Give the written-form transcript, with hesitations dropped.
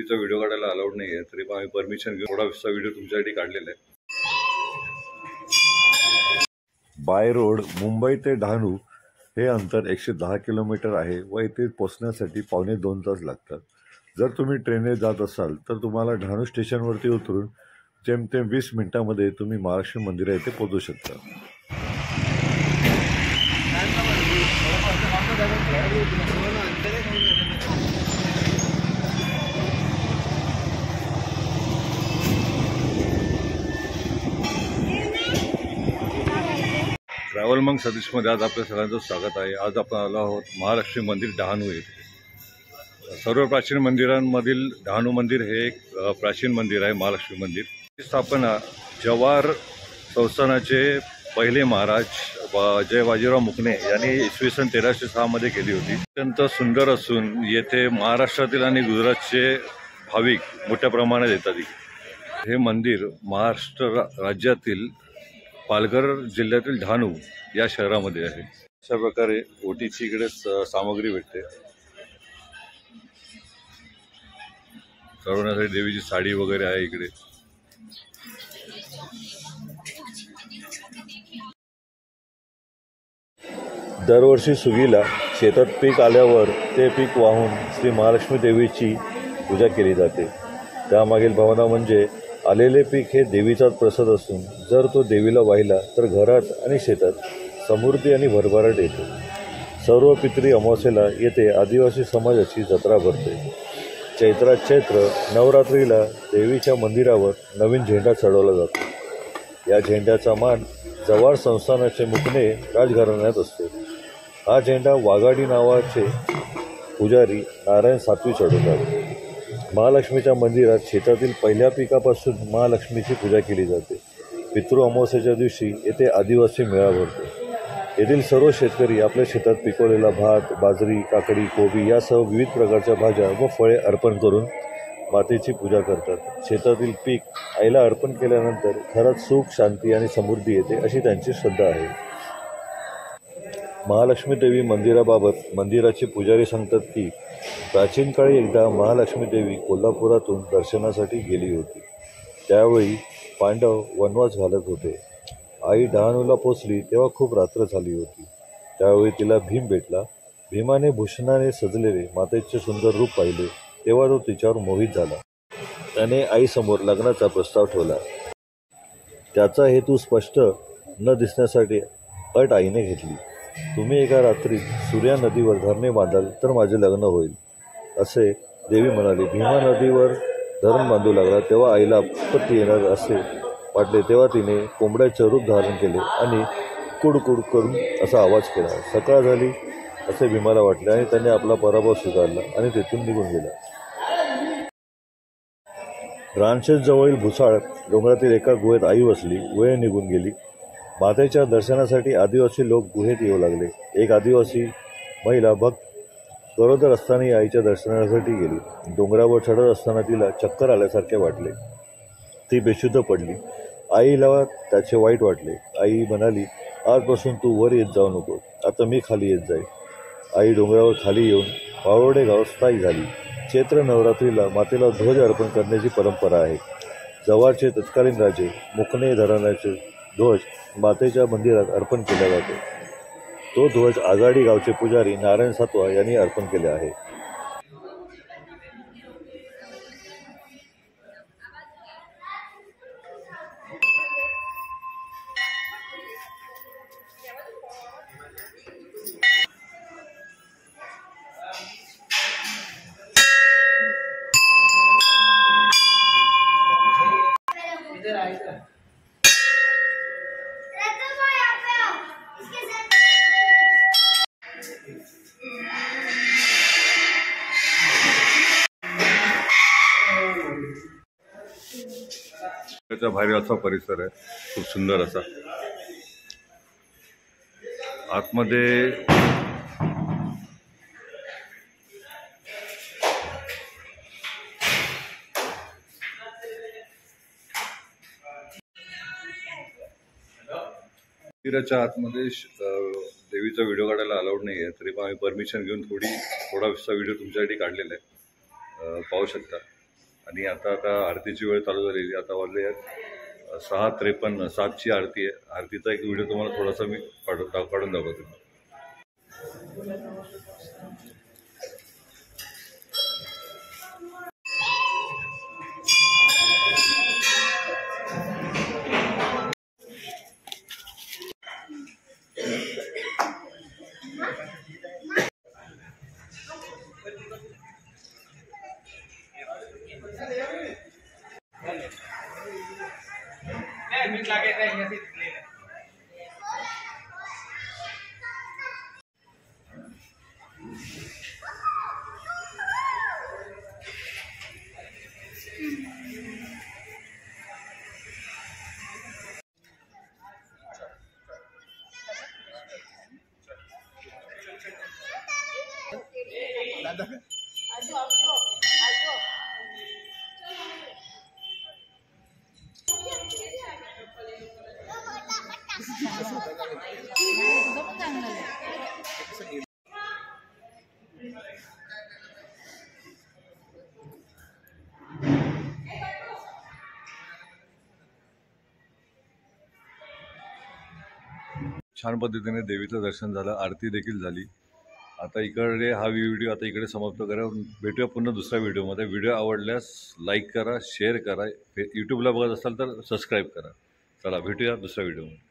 देवीचा व्हिडिओ काढायला अलाउड नाही आहे, तरी पण आम्ही परमिशन घेऊन थोडासा व्हिडिओ तुमच्यासाठी काढलेला आहे। बाय रोड मुंबई ते डहाणू हे अंतर 110 किलोमीटर आहे व इथे पोहोचण्यासाठी 2.25 तास लागतात। जर तुम्ही ट्रेनने जात असाल तर तुम्हाला डहाणू स्टेशनवरती उतरून जेमतेम 20 मिनिटांमध्ये तुम्ही महालक्ष्मी मंदिरा येथे पोहोचू शकता। ट्रॅव्हल मंग सतीशमध्ये आज आपल्या सगळ्यांचं स्वागत आहे। आज आपण आलो आहोत महालक्ष्मी मंदिर डहाणू येथे। सर्व प्राचीन मंदिरांमधील डहाणू मंदिर हे एक प्राचीन मंदिर आहे। महालक्ष्मी मंदिर स्थापना जव्हार संस्थानाचे पहिले महाराज जय बाजीराव मुकणे यांनी इसवी सन 1306 मध्ये केली होती। अत्यंत सुंदर असून येथे महाराष्ट्रातील आणि गुजरातचे भाविक मोठ्या प्रमाणात येतात। हे मंदिर महाराष्ट्र राज्यातील पालघर जिल्ह्यातील डहाणू या शहरामध्ये आहे। अशा प्रकारे ओटीची इकडे सामग्री भेटते। चढवण्यासाठी देवीची साडी वगैरे आहे इकडे। दरवर्षी सुगीला शेतात पीक आल्यावर ते पीक वाहून श्री महालक्ष्मी देवीची पूजा केली जाते। त्यामागील भावना म्हणजे आलेले पीक हे देवीचाच प्रसाद असून जर तो देवीला वाहिला तर घरात आणि शेतात समृद्धी आणि भरभराट येते। सर्व पितरी अमावस्येला येथे आदिवासी समाजाची जत्रा भरते। चैत्रात चैत्र नवरात्रीला देवीच्या मंदिरावर नवीन झेंडा चढवला जातो। या झेंड्याचा मान जव्हार संस्थानाचे मुकणे राजघराण्यात असतो। हा झेंडा वाघाडी नावाचे पुजारी नारायण सातवी चढवतात। महालक्ष्मीच्या मंदिरात शेतातील पहिल्या पिकापासून महालक्ष्मीची पूजा केली जाते। पितृ अमावस्येच्या दिवशी येथे आदिवासी मेळा भरतो। येथील सर्व शेतकरी आपल्या शेतात पिकवलेला भात, बाजरी, काकडी, कोबी यासह विविध प्रकारच्या भाज्या व फळे अर्पण करून मातेची पूजा करतात। शेतातील पीक आईला अर्पण केल्यानंतर घरात सुख, शांती आणि समृद्धी येते अशी त्यांची श्रद्धा आहे। महालक्ष्मी देवी मंदिराबाबत मंदिराचे पुजारी सांगतात की प्राचीन काळी एकदा महालक्ष्मी देवी कोल्हापुरातून दर्शनासाठी गेली होती। त्यावेळी पांडव वनवास घालत होते। आई डहाणूला पोचली तेव्हा खूप रात्र झाली होती। त्यावेळी तिला भीम भेटला। भीमाने भूषणाने सजलेले मातेचे सुंदर रूप पाहिले तेव्हा तो तिच्यावर मोहित झाला। त्याने आईसमोर लग्नाचा प्रस्ताव ठेवला। त्याचा हेतू स्पष्ट न दिसण्यासाठी अट आईने घेतली। तुम्ही एका रात्रीत सूर्या नदीवर धरणे बांधाल तर माझे लग्न होईल असे देवी म्हणाली। भीमा नदीवर धरण बांधू लागला तेव्हा आईला आपत्ती येणार असे वाटले तेव्हा तिने कोंबड्याचे रूप धारण केले आणि कुडकुड करून असा आवाज केला। सकाळ झाली असे भीमाला वाटले आणि त्याने आपला पराभव स्वीकारला आणि तेथून निघून गेला। रानशेत जवळील भुसाळ डोंगरातील एका गुहेत आई बसली। वेळ निघून गेली। मातेच्या दर्शनासाठी आदिवासी लोक गुहेत येऊ लागले। एक आदिवासी महिला भक्त गरोदर असताना आईच्या दर्शनासाठी गेली। डोंगरावर चढत असताना तिला चक्कर आल्यासारखे वाटले। ती बेशुद्ध पडली। आईला त्याचे वाईट वाटले। आई म्हणाली, आजपासून तू वर येत जाऊ नको, आता मी खाली येत जाईल। आई डोंगरावर खाली येऊन वावडे गाव स्थायिक झाली। चैत्र नवरात्रीला मातेला ध्वज अर्पण करण्याची परंपरा आहे। जव्हारचे तत्कालीन राजे मुकणे घराण्याचे ध्वज मातेच्या मंदिरात अर्पण केला जातो। तो ध्वज आगाडी गावचे पुजारी नारायण सातवा यांनी अर्पण केले आहे। त्याचा भारी असा परिसर आहे, खूप सुंदर असा। आतमध्ये मंदिराच्या आतमध्ये देवीचा व्हिडिओ काढायला अलाउड नाही आहे, तरी पण आम्ही परमिशन घेऊन थोडासा व्हिडिओ तुमच्यासाठी काढलेला आहे, पाहू शकता। आणि आता आरतीची वेळ चालू झालेली. आता वाजले आहेत 6:53. 7ची आरती आहे. आरतीचा एक व्हिडिओ तुम्हाला थोडासा मी काढून दाखवतो. छान पद्धतीने देवीचं दर्शन झालं, आरती देखील झाली. आता इकडे हा व्हिडिओ आता इकडे समाप्त करा. भेटूया पुन्हा दुसऱ्या व्हिडिओमध्ये. व्हिडिओ आवडल्यास लाईक करा, शेअर करा. यूट्यूबला बघत असाल तर सबस्क्राईब करा. चला भेटूया दुसऱ्या व्हिडिओमध्ये.